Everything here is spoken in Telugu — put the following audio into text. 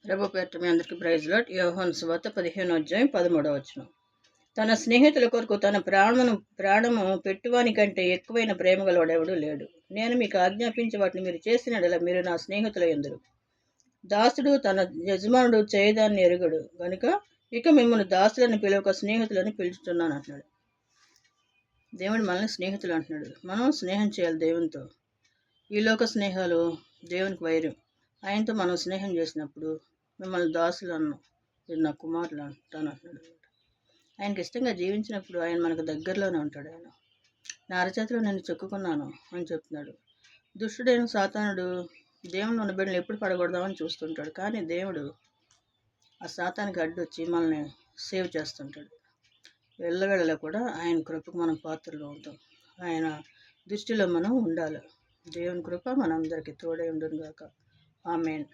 ప్రభు పేరిట మీ అందరికీ ప్రైజ్ లార్డ్. యోహాను సువార్త 15వ అధ్యాయం 13వ వచనం. తన స్నేహితుల కొరకు తన ప్రాణము పెట్టువాని కంటే ఎక్కువైన ప్రేమ గలవాడెవడూ లేడు. నేను మీకు ఆజ్ఞాపించి వాటిని మీరు చేసినడలా మీరు నా స్నేహితులయ్యుందురు. దాసుడు తన యజమానుడు చేయదాన్ని ఎరుగడు గనుక ఇక మిమ్మల్ని దాసులను పిలవక స్నేహితులని పిలుచుతున్నాను అంటున్నాడు. దేవుడు మనల్ని స్నేహితులు అంటున్నాడు. మనం స్నేహం చేయాలి దేవునితో. ఈ లోక స్నేహాలు దేవునికి వైరం. ఆయనతో మనం స్నేహం చేసినప్పుడు మిమ్మల్ని దాసులను మీరు నా కుమారులు అంటాను అంటున్నాడు. ఆయనకి ఇష్టంగా జీవించినప్పుడు ఆయన మనకు దగ్గరలోనే ఉంటాడు. ఆయన నా అరచేతిలో నేను చెక్కుకున్నాను అని చెప్తున్నాడు. దుష్టుడైన సాతానుడు దేవుని ఉన్న బిడ్డలు ఎప్పుడు పడకూడదామని చూస్తుంటాడు. కానీ దేవుడు ఆ సాతానికి అడ్డొచ్చి మనల్ని సేవ్ చేస్తుంటాడు. వెళ్ళవేళలో కూడా ఆయన కృపకు మనం పాత్రలో ఉంటాం. ఆయన దృష్టిలో మనం ఉండాలి. దేవుని కృప మనందరికీ తోడై ఉండును గాక. ఆమేన్.